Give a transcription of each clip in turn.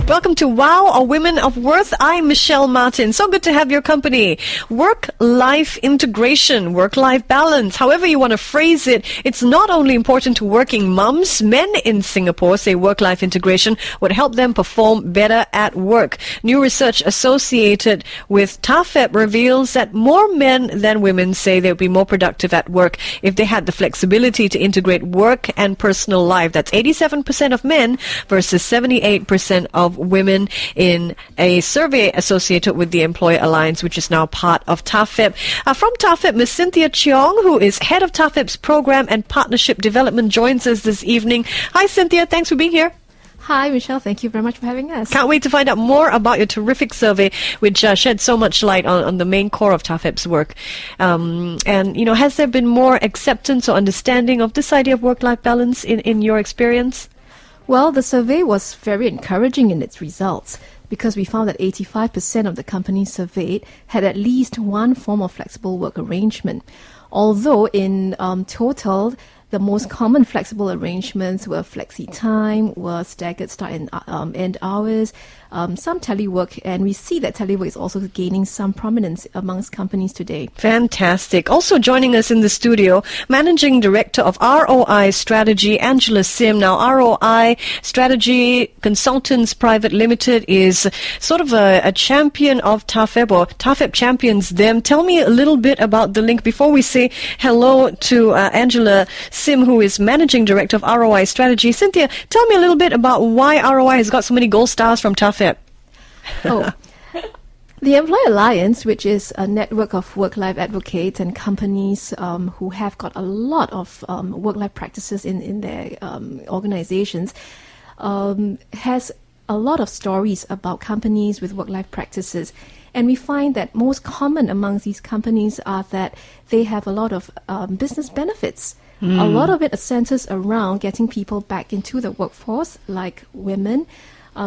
Welcome to Wow, a Women of Worth. I'm Michelle Martin. So good to have your company. Work-life integration, work-life balance, however you want to phrase it, it's not only important to working mums. Men in Singapore say work-life integration would help them perform better at work. New research associated with TAFEP reveals that more men than women say they would be more productive at work if they had the flexibility to integrate work and personal life. That's 87% of men versus 78% of women in a survey associated with the Employer Alliance, which is now part of TAFEP. From TAFEP, Ms Cynthia Cheong, who is head of TAFEP's Program and Partnership Development, joins us this evening. Hi Cynthia, thanks for being here. Hi, Michelle. Thank you very much for having us. Can't wait to find out more about your terrific survey, which sheds so much light on the main core of TAFEP's work. And, has there been more acceptance or understanding of this idea of work-life balance in your experience? Well, the survey was very encouraging in its results because we found that 85% of the companies surveyed had at least one form of flexible work arrangement. Although in total, the most common flexible arrangements were flexi time, were staggered start and end hours, some telework, and we see that telework is also gaining some prominence amongst companies today. Fantastic. Also joining us in the studio, Managing Director of ROI Strategy, Angela Sim. Now, ROI Strategy Consultants Private Limited is sort of a champion of TAFEP, or TAFEP champions them. Tell me a little bit about the link before we say hello to Angela Sim, who is Managing Director of ROI Strategy. Cynthia, tell me a little bit about why ROI has got so many gold stars from TAFEP. The Employer Alliance, which is a network of work-life advocates and companies who have got a lot of work-life practices in their organizations, has a lot of stories about companies with work-life practices. And we find that most common amongst these companies are that they have a lot of business benefits. A lot of it centers around getting people back into the workforce, like women,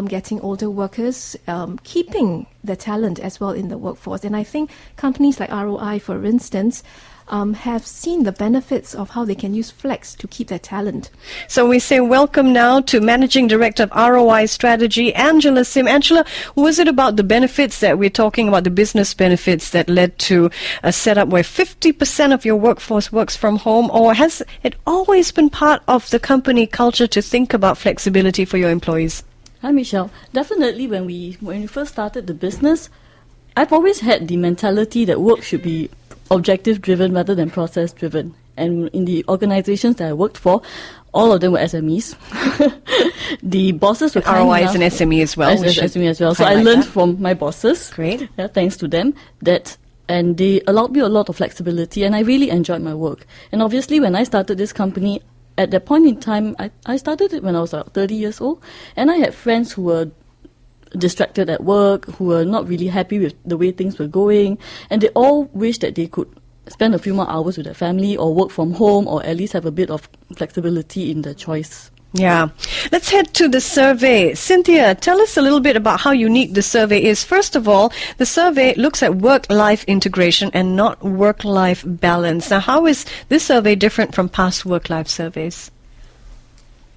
getting older workers, keeping the talent as well in the workforce. And I think companies like ROI, for instance, have seen the benefits of how they can use flex to keep their talent. So we say welcome now to Managing Director of ROI Strategy, Angela Sim. Angela, was it about the benefits that we're talking about, the business benefits that led to a setup where 50% of your workforce works from home, or has it always been part of the company culture to think about flexibility for your employees? Hi, Michelle. Definitely, when we first started the business, I've always had the mentality that work should be objective-driven rather than process-driven. And in the organizations that I worked for, all of them were SMEs. The bosses were kind ROI enough, is an SME as well. SME as well. So I learned from my bosses. Great. Yeah, thanks to them. And they allowed me a lot of flexibility, and I really enjoyed my work. And obviously, when I started this company, at that point in time, I started it when I was about 30 years old, and I had friends who were distracted at work, who were not really happy with the way things were going, and they all wished that they could spend a few more hours with their family or work from home, or at least have a bit of flexibility in their choice. Yeah. Let's head to the survey. Cynthia, tell us a little bit about how unique the survey is. First of all, the survey looks at work-life integration and not work-life balance. Now, how is this survey different from past work-life surveys?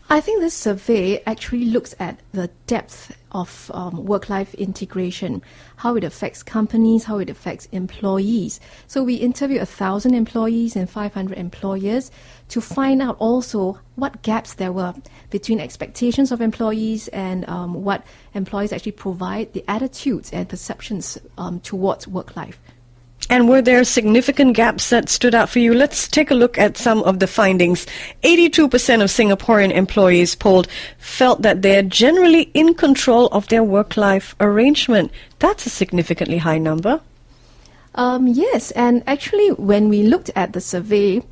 I think this survey actually looks at the depth of work-life integration, how it affects companies, how it affects employees. So we interviewed 1,000 employees and 500 employers to find out also what gaps there were between expectations of employees and what employees actually provide, the attitudes and perceptions towards work-life. And were there significant gaps that stood out for you? Let's take a look at some of the findings. 82% of Singaporean employees polled felt that they're generally in control of their work-life arrangement. That's a significantly high number. Yes, and actually when we looked at the survey,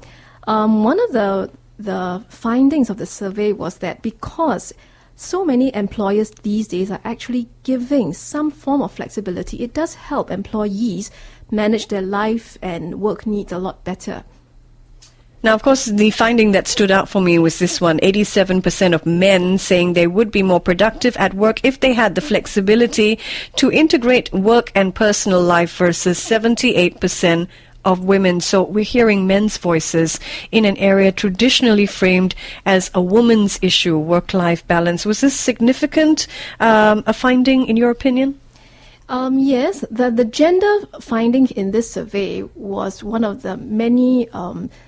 one of the findings of the survey was that because so many employers these days are actually giving some form of flexibility, it does help employees manage their life and work needs a lot better. Now, of course, the finding that stood out for me was this one. 87% of men saying they would be more productive at work if they had the flexibility to integrate work and personal life versus 78% of women. So we're hearing men's voices in an area traditionally framed as a woman's issue, work-life balance. Was this significant, a finding in your opinion? Yes, the gender finding in this survey was one of the many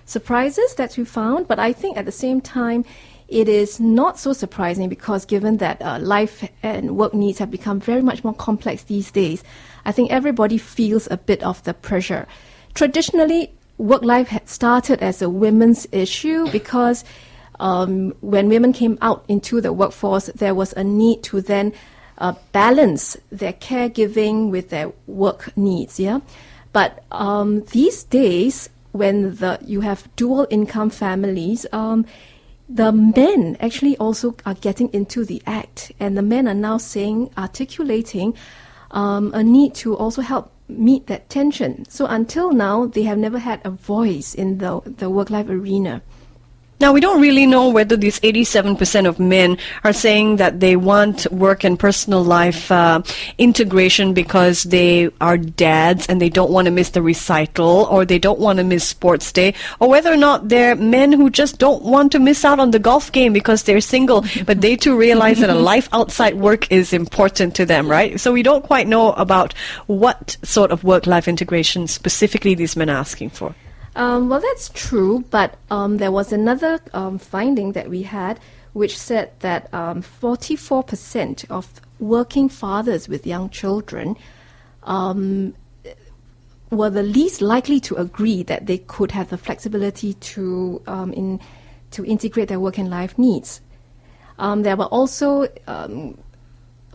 surprises that we found, but I think at the same time it is not so surprising because given that life and work needs have become very much more complex these days, I think everybody feels a bit of the pressure. Traditionally, work life had started as a women's issue because when women came out into the workforce, there was a need to then balance their caregiving with their work needs. Yeah, but these days, when you have dual income families, the men actually also are getting into the act, and the men are now articulating a need to also help meet that tension. So until now, they have never had a voice in the work-life arena. Now, we don't really know whether these 87% of men are saying that they want work and personal life integration because they are dads and they don't want to miss the recital or they don't want to miss sports day, or whether or not they're men who just don't want to miss out on the golf game because they're single, but they too realize that a life outside work is important to them, right? So we don't quite know about what sort of work-life integration specifically these men are asking for. Well, that's true, but there was another finding that we had which said that 44% of working fathers with young children were the least likely to agree that they could have the flexibility to integrate their work and life needs. There were also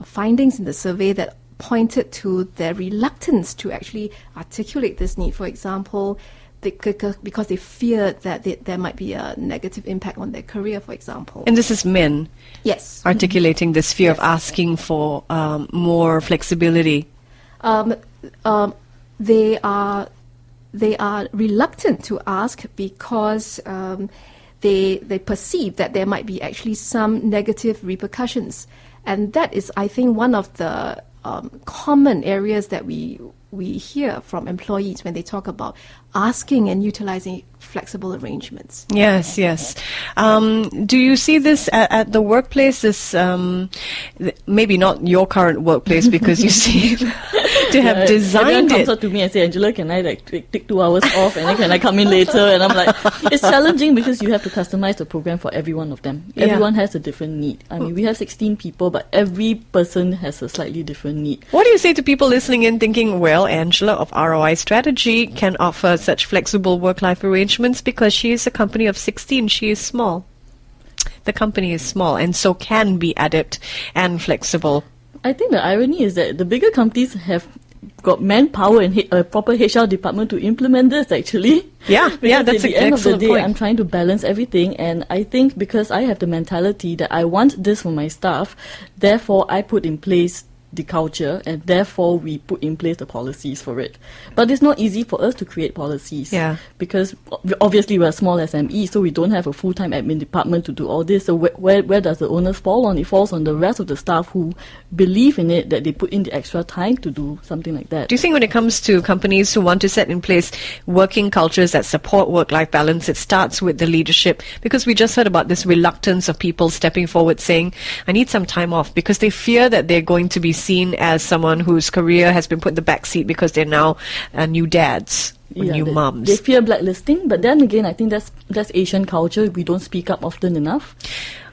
findings in the survey that pointed to their reluctance to actually articulate this need. For example, because they feared that there might be a negative impact on their career, for example. And this is men, yes, articulating this fear of asking for more flexibility. They are reluctant to ask because they perceive that there might be actually some negative repercussions, and that is, I think, one of the common areas that we hear from employees when they talk about asking and utilizing flexible arrangements. Yes, yes. Do you see this at the workplace? This maybe not your current workplace because you seem to have designed everyone comes it. up to me and say, Angela, can I take 2 hours off and then can I come in later? And I'm like, it's challenging because you have to customize the program for every one of them. Yeah. Everyone has a different need. I mean, we have 16 people, but every person has a slightly different need. What do you say to people listening in thinking, well, Angela of ROI Strategy can offer such flexible work-life arrangements because she is a company of 16. She is small. The company is small and so can be adept and flexible. I think the irony is that the bigger companies have got manpower and a proper HR department to implement this, actually. Yeah, yeah, that's at the end of the day, point. I'm trying to balance everything, and I think because I have the mentality that I want this for my staff, therefore I put in place the culture, and therefore we put in place the policies for it. But it's not easy for us to create policies. Yeah. Because obviously we're a small SME, so we don't have a full-time admin department to do all this. So where does the onus fall on? It falls on the rest of the staff who believe in it, that they put in the extra time to do something like that. Do you think when it comes to companies who want to set in place working cultures that support work-life balance, it starts with the leadership? Because we just heard about this reluctance of people stepping forward saying, I need some time off, because they fear that they're going to be seen as someone whose career has been put in the back seat because they're now new dads or new moms. They fear blacklisting, but then again, I think that's Asian culture. We don't speak up often enough.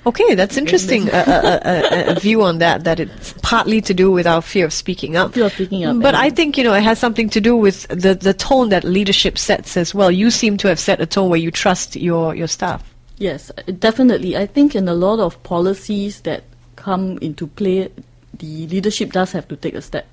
Okay, that's interesting. A view on that it's partly to do with our fear of speaking up. Fear of speaking up. But I think, it has something to do with the tone that leadership sets as well. You seem to have set a tone where you trust your staff. Yes, definitely. I think in a lot of policies that come into play, the leadership does have to take a step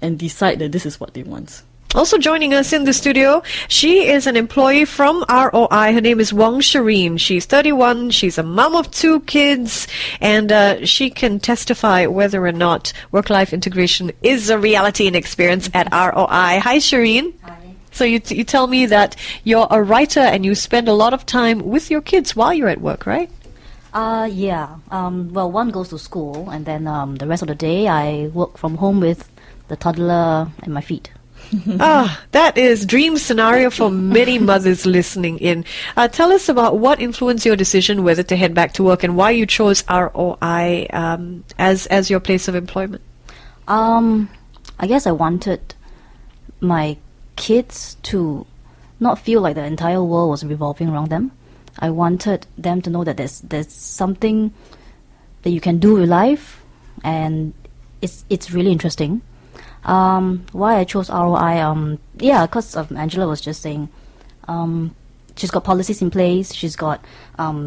and decide that this is what they want. Also joining us in the studio, she is an employee from ROI. Her name is Wong Shireen. She's 31. She's a mum of 2 kids, and she can testify whether or not work-life integration is a reality and experience at ROI. Hi, Shireen. Hi. So you tell me that you're a writer and you spend a lot of time with your kids while you're at work, right? Yeah. Well, one goes to school, and then the rest of the day I work from home with the toddler at my feet. That is dream scenario for many mothers listening in. Tell us about what influenced your decision whether to head back to work and why you chose ROI as your place of employment. I guess I wanted my kids to not feel like the entire world was revolving around them. I wanted them to know that there's something that you can do with life, and it's really interesting. Why I chose ROI? Because Angela was just saying, she's got policies in place. She's got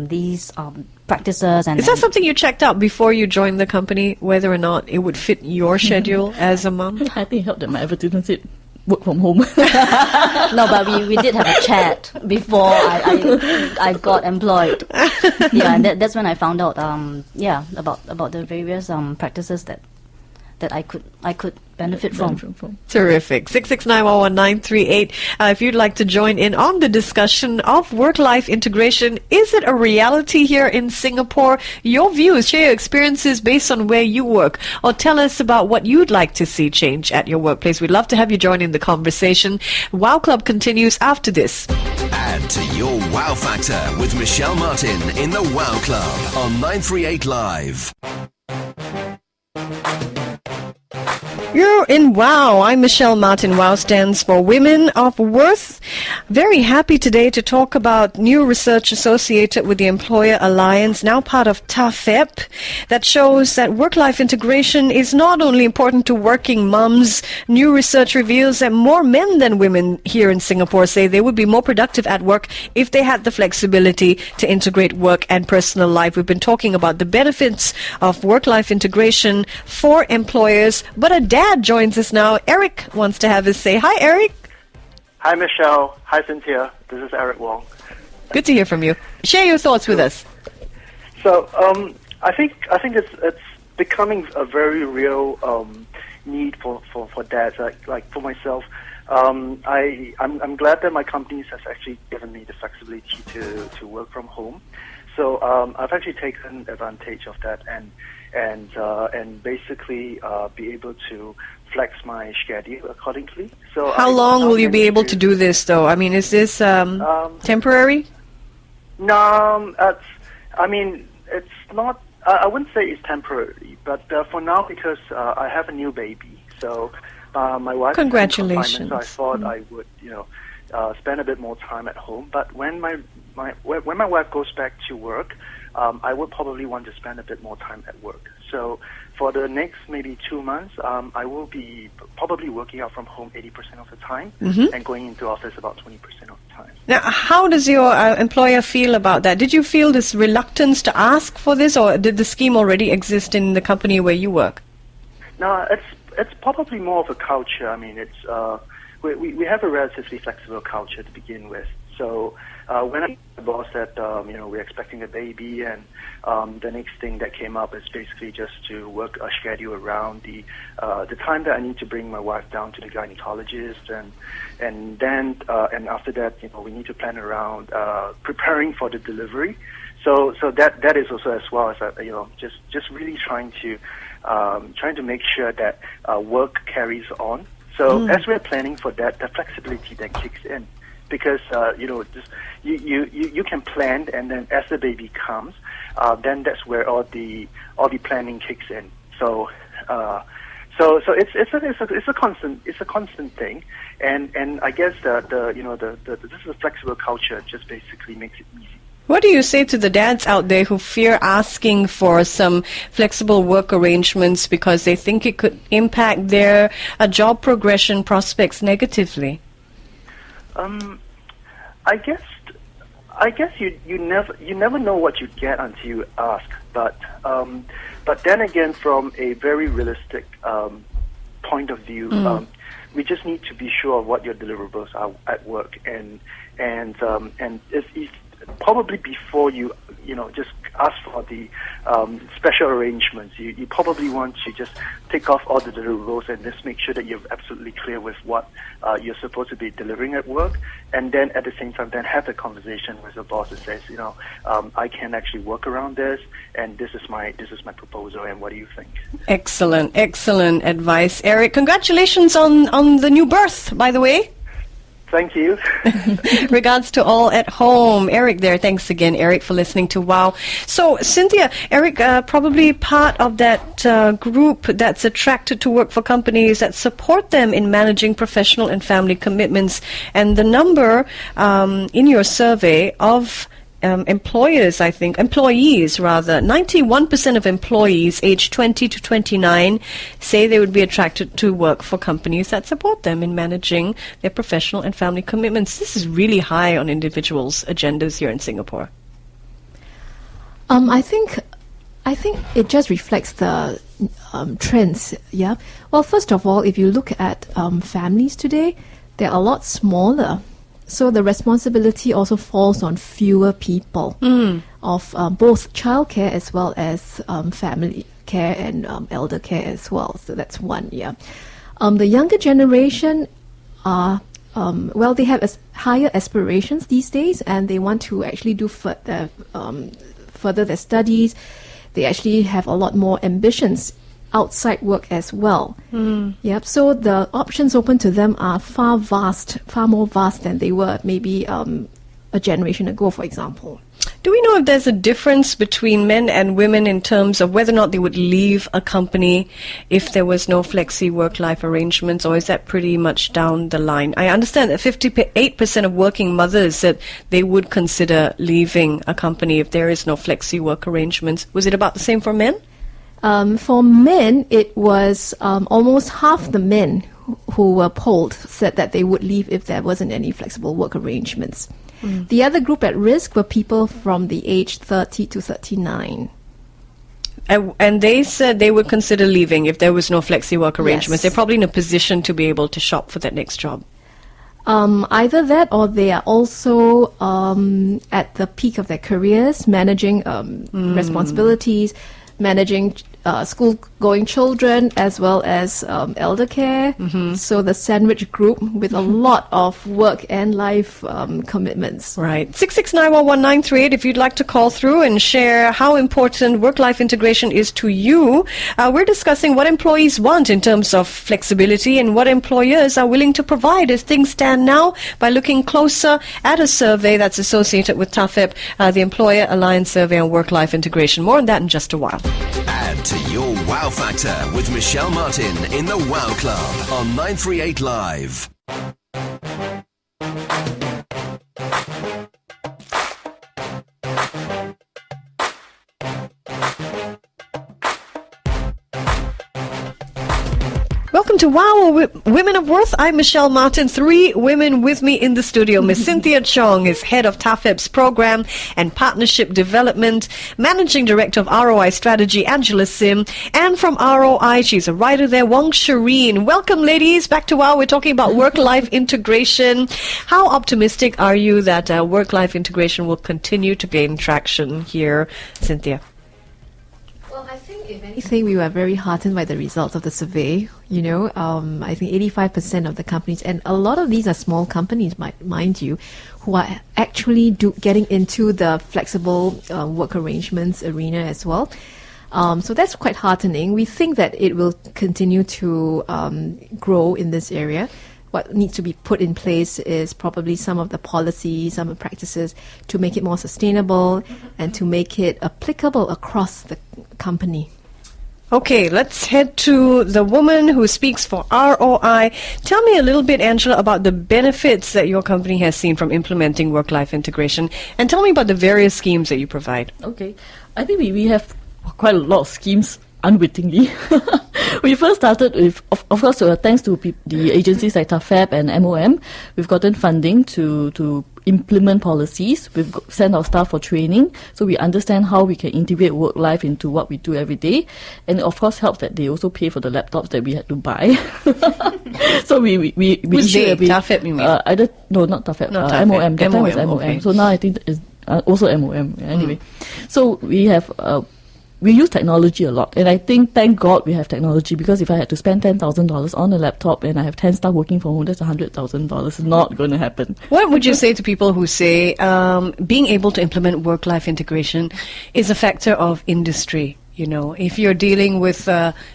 these practices. And is that something you checked out before you joined the company, whether or not it would fit your schedule as a mom? I think it helped that my advertisement said work from home. No, but we did have a chat before I got employed. Yeah, and that's when I found out about the various practices that I could benefit from. Terrific. 669-11938. If you'd like to join in on the discussion of work-life integration, is it a reality here in Singapore? Your views, share your experiences based on where you work, or tell us about what you'd like to see change at your workplace. We'd love to have you join in the conversation. Wow Club continues after this. Add to your wow factor with Michelle Martin in the Wow Club on 938 Live. You're in WOW. I'm Michelle Martin. WOW stands for Women of Worth. Very happy today to talk about new research associated with the Employer Alliance, now part of TAFEP, that shows that work-life integration is not only important to working mums. New research reveals that more men than women here in Singapore say they would be more productive at work if they had the flexibility to integrate work and personal life. We've been talking about the benefits of work-life integration for employers, but a dad joins us now. Eric wants to have his say. Hi, Eric. Hi, Michelle. Hi, Cynthia. This is Eric Wong. Good to hear from you. Share your thoughts with us. So, I think it's becoming a very real need for dads. Like for myself, I'm glad that my company has actually given me the flexibility to work from home. So I've actually taken advantage of that and basically be able to flex my schedule accordingly. So how long will you be able to do this, though? I mean, is this temporary? No, it's not. I wouldn't say it's temporary, but for now, because I have a new baby, so my wife. Congratulations! So I thought I would, spend a bit more time at home. But when my wife goes back to work, I would probably want to spend a bit more time at work. So for the next maybe 2 months, I will be probably working out from home 80% of the time and going into office about 20% of the time. Now, how does your employer feel about that? Did you feel this reluctance to ask for this, or did the scheme already exist in the company where you work? No, it's probably more of a culture. I mean, it's we have a relatively flexible culture to begin with. So when my boss said, we're expecting a baby, and the next thing that came up is basically just to work a schedule around the time that I need to bring my wife down to the gynecologist, and then after that, we need to plan around preparing for the delivery. So that is also, as well as just really trying to make sure that work carries on. So as we're planning for that, the flexibility then kicks in. Because you can plan, and then as the baby comes, then that's where all the planning kicks in. So it's a constant thing, and I guess this is a flexible culture just basically makes it easy. What do you say to the dads out there who fear asking for some flexible work arrangements because they think it could impact their job progression prospects negatively? I guess you never know what you get until you ask. But then again, from a very realistic point of view, we just need to be sure of what your deliverables are at work, and if probably before you just ask for the special arrangements, you probably want to just take off all the rules and just make sure that you're absolutely clear with what you're supposed to be delivering at work, and then at the same time then have a conversation with your boss that says, I can actually work around this, and this is my proposal, and what do you think? Excellent advice, Eric. Congratulations on the new birth, by the way. Thank you. Regards to all at home. Eric there. Thanks again, Eric, for listening to WOW. So, Cynthia, Eric, probably part of that group that's attracted to work for companies that support them in managing professional and family commitments. And the number in your survey of employees, 91% of employees aged 20 to 29 say they would be attracted to work for companies that support them in managing their professional and family commitments. This is really high on individuals' agendas here in Singapore. I think it just reflects the trends. Yeah. Well, first of all, if you look at families today, they're a lot smaller. So the responsibility also falls on fewer people of both childcare as well as family care and elder care as well. So that's one, yeah. The younger generation are, they have higher aspirations these days, and they want to actually do further their studies. They actually have a lot more ambitions outside work as well. Yep. So the options open to them are far more vast than they were maybe a generation ago, for example. Do we know if there's a difference between men and women in terms of whether or not they would leave a company if there was no flexi work-life arrangements, or is that pretty much down the line? I understand that 58% of working mothers said they would consider leaving a company if there is no flexi work arrangements. Was it about the same for men? For men, it was almost half the men who were polled said that they would leave if there wasn't any flexible work arrangements. The other group at risk were people from the age 30 to 39. And they said they would consider leaving if there was no flexi work arrangements. Yes. They're probably in a position to be able to shop for that next job. Either that, or they are also at the peak of their careers, managing responsibilities, managing school-going children as well as elder care. So the sandwich group with a lot of work and life commitments. Right. 6691138 if you'd like to call through and share how important work-life integration is to you. We're discussing what employees want in terms of flexibility and what employers are willing to provide as things stand now by looking closer at a survey that's associated with TAFEP, the Employer Alliance Survey on Work-Life Integration. More on that in just a while. Add to your Wow Factor with Michelle Martin in the Wow Club on 938 Live. Welcome to WOW, Women of Worth. I'm Michelle Martin. 3 women with me in the studio. Ms Cynthia Cheong is head of TAFEP's Program and Partnership Development, Managing Director of ROI Strategy, Angela Sim, and from ROI, she's a writer there, Wong Shireen. Welcome, ladies. Back to WOW. We're talking about work-life integration. How optimistic are you that work-life integration will continue to gain traction here, Cynthia? Well, I think if anything, we were very heartened by the results of the survey. I think 85% of the companies, and a lot of these are small companies, mind you, who are actually getting into the flexible work arrangements arena as well. So that's quite heartening. We think that it will continue to grow in this area. What needs to be put in place is probably some of the policies, some of the practices to make it more sustainable and to make it applicable across the company. Okay, let's head to the woman who speaks for ROI. Tell me a little bit, Angela, about the benefits that your company has seen from implementing work-life integration, and tell me about the various schemes that you provide. Okay, I think we have quite a lot of schemes unwittingly. We first started with, of course, thanks to the agencies like TAFEP and MOM, we've gotten funding to implement policies. We've sent our staff for training, so we understand how we can integrate work life into what we do every day. And it, of course, helps that they also pay for the laptops that we had to buy. So we Who's they? TAFEP, you mean? No, not TAFEP. Not TAFEP. MOM. That time was MOM. Okay. So now I think it's also MOM. Anyway, so we have. We use technology a lot, and I think, thank God, we have technology, because if I had to spend $10,000 on a laptop and I have 10 staff working from home, that's $100,000. It's not going to happen. What would you say to people who say being able to implement work-life integration is a factor of industry? You know, if you're dealing with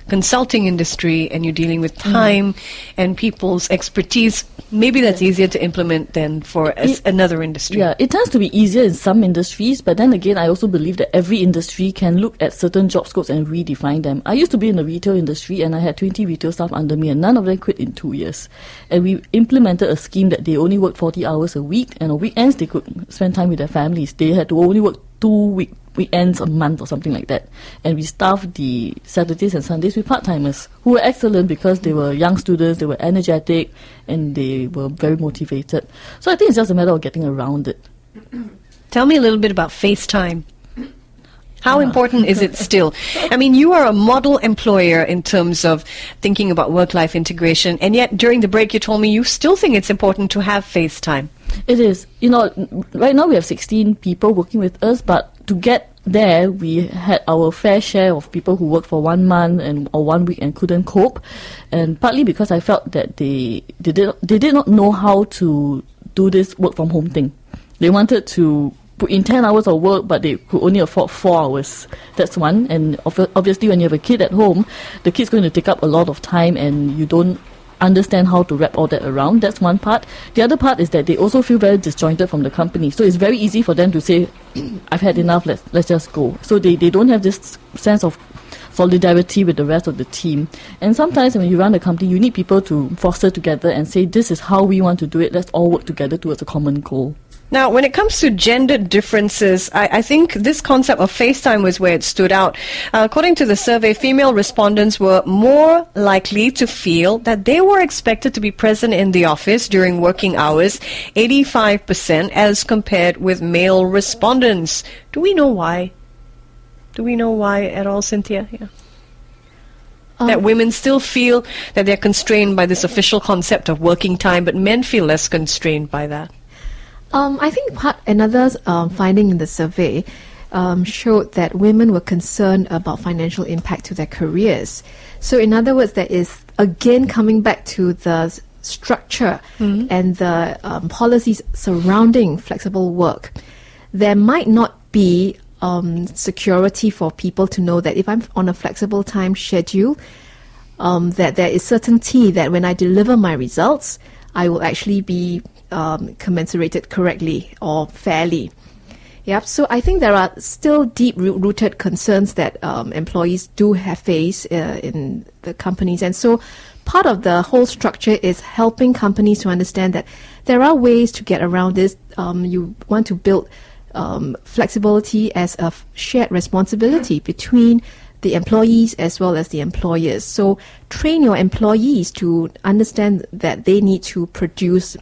consulting industry and you're dealing with time and people's expertise, maybe that's easier to implement than for another industry. Yeah, it tends to be easier in some industries, but then again, I also believe that every industry can look at certain job scopes and redefine them. I used to be in the retail industry, and I had 20 retail staff under me, and none of them quit in 2 years. And we implemented a scheme that they only worked 40 hours a week, and on weekends they could spend time with their families. They had to only work 2 weekends a month or something like that. And we staffed the Saturdays and Sundays with part-timers who were excellent because they were young students, they were energetic, and they were very motivated. So I think it's just a matter of getting around it. Tell me a little bit about FaceTime. How important is it still? I mean, you are a model employer in terms of thinking about work-life integration, and yet during the break you told me you still think it's important to have FaceTime. It is. You know, right now we have 16 people working with us, but to get there, we had our fair share of people who worked for 1 month or 1 week and couldn't cope, and partly because I felt that they did not know how to do this work from home thing. They wanted to put in 10 hours of work, but they could only afford 4 hours. That's one. And obviously, when you have a kid at home, the kid's going to take up a lot of time, and you don't understand how to wrap all that around. That's one part. The other part is that they also feel very disjointed from the company. So it's very easy for them to say, I've had enough, let's just go. So they don't have this sense of solidarity with the rest of the team. And sometimes when you run a company, you need people to foster together and say, this is how we want to do it. Let's all work together towards a common goal. Now, when it comes to gender differences, I think this concept of FaceTime was where it stood out. According to the survey, female respondents were more likely to feel that they were expected to be present in the office during working hours, 85%, as compared with male respondents. Do we know why? Do we know why at all, Cynthia? Yeah. That women still feel that they're constrained by this official concept of working time, but men feel less constrained by that. I think another finding in the survey showed that women were concerned about financial impact to their careers. So in other words, there is again coming back to the structure and the policies surrounding flexible work. There might not be security for people to know that if I'm on a flexible time schedule, that there is certainty that when I deliver my results, I will actually be commensurated correctly or fairly. Yep. So I think there are still deep-rooted concerns that employees do have faced in the companies, and so part of the whole structure is helping companies to understand that there are ways to get around this. You want to build flexibility as a shared responsibility between the employees as well as the employers. So train your employees to understand that they need to produce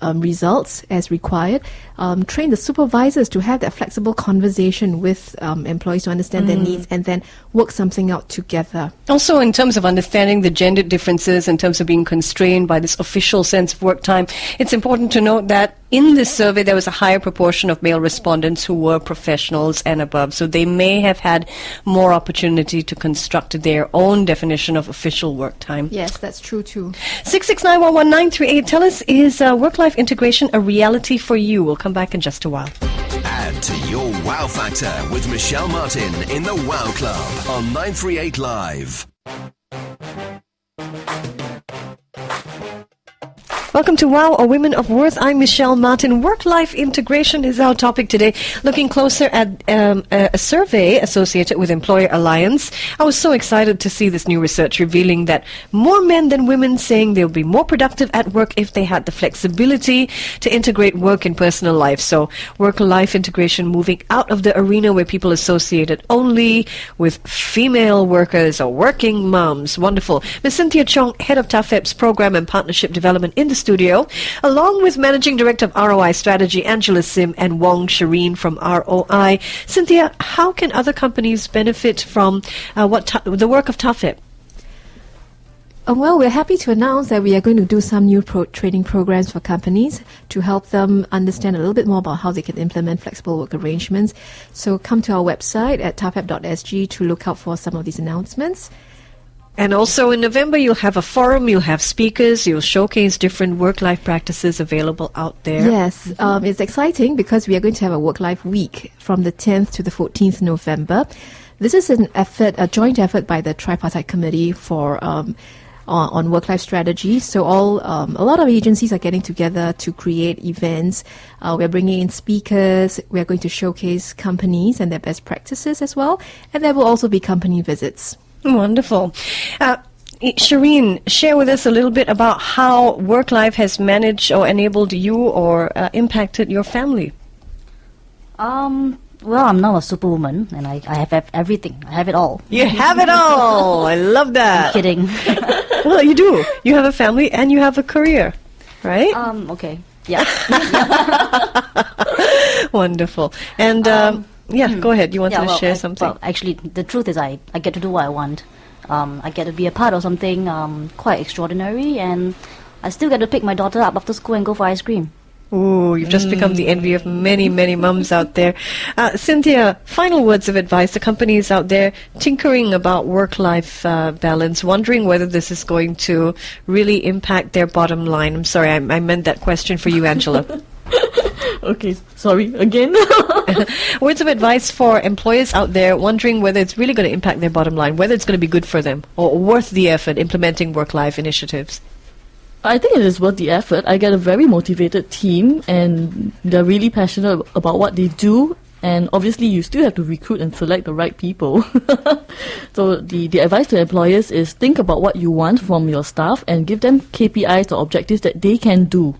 results as required. Train the supervisors to have that flexible conversation with employees to understand their needs and then work something out together. Also, in terms of understanding the gender differences, in terms of being constrained by this official sense of work time, it's important to note that in this survey there was a higher proportion of male respondents who were professionals and above, so they may have had more opportunity to construct their own definition of official work time. Yes, that's true too. 669113938. Tell us, is work-life integration a reality for you? We'll come back in just a while. Add to your wow factor with Michelle Martin in the Wow Club on 938 Live. Welcome to Wow, a Women of Worth. I'm Michelle Martin. Work-life integration is our topic today, looking closer at a survey associated with Employer Alliance. I was so excited to see this new research revealing that more men than women saying they'll be more productive at work if they had the flexibility to integrate work and personal life. So work-life integration moving out of the arena where people associate it only with female workers or working moms. Wonderful. Ms Cynthia Cheong, Head of TAFEP's Program and Partnership Development in the studio, along with Managing Director of ROI Strategy, Angela Sim, and Wong Shireen from ROI. Cynthia, how can other companies benefit from the work of TAFEP? Well, we're happy to announce that we are going to do some new training programs for companies to help them understand a little bit more about how they can implement flexible work arrangements. So come to our website at tafep.sg to look out for some of these announcements. And also in November, you'll have a forum, you'll have speakers, you'll showcase different work-life practices available out there. Yes, it's exciting because we are going to have a work-life week from the 10th to the 14th November. This is an effort, a joint effort by the Tripartite Committee for on work-life strategy. So a lot of agencies are getting together to create events. We're bringing in speakers. We're going to showcase companies and their best practices as well. And there will also be company visits. Wonderful. Shireen, share with us a little bit about how work life has managed or enabled you or impacted your family. Well, I'm now a superwoman, and I have everything. I have it all. You have it all. I love that. Kidding. Well, you do. You have a family and you have a career, right? Okay. Yeah. Wonderful. And go ahead. You want to share something? Well, actually, the truth is I get to do what I want. I get to be a part of something quite extraordinary, and I still get to pick my daughter up after school and go for ice cream. Ooh, you've just become the envy of many, many mums out there. Cynthia, final words of advice to companies out there tinkering about work-life balance, wondering whether this is going to really impact their bottom line. I'm sorry, I meant that question for you, Angela. Okay, sorry, again. Words of advice for employers out there wondering whether it's really going to impact their bottom line, whether it's going to be good for them or worth the effort implementing work-life initiatives. I think it is worth the effort. I get a very motivated team, and they're really passionate about what they do. And obviously, you still have to recruit and select the right people. So the advice to employers is think about what you want from your staff and give them KPIs or objectives that they can do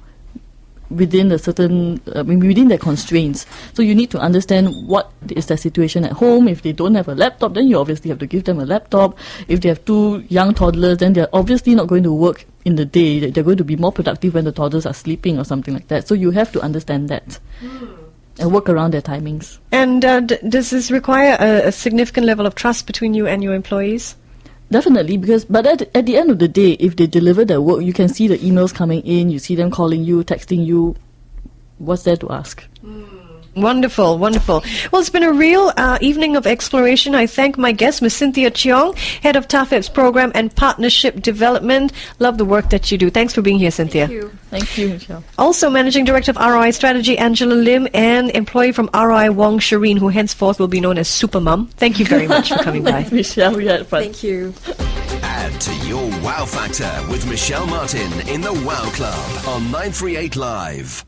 within a certain within their constraints. So you need to understand what is their situation at home. If they don't have a laptop, then you obviously have to give them a laptop. If they have 2 young toddlers, then they're obviously not going to work in the day. They're going to be more productive when the toddlers are sleeping or something like that. So you have to understand that and work around their timings. And does this require a significant level of trust between you and your employees? Definitely, but at the end of the day, if they deliver their work, you can see the emails coming in, you see them calling you, texting you. What's there to ask? Wonderful, wonderful. Well, it's been a real evening of exploration. I thank my guest, Ms Cynthia Cheong, Head of TAFEP's Program and Partnership Development. Love the work that you do. Thanks for being here, Cynthia. Thank you, Michelle. Also, Managing Director of ROI Strategy, Angela Lim, and employee from ROI Wong, Shireen, who henceforth will be known as Supermum. Thank you very much for coming by. Thanks, Michelle. We had fun. Thank you. Add to your wow factor with Michelle Martin in the Wow Club on 938 Live.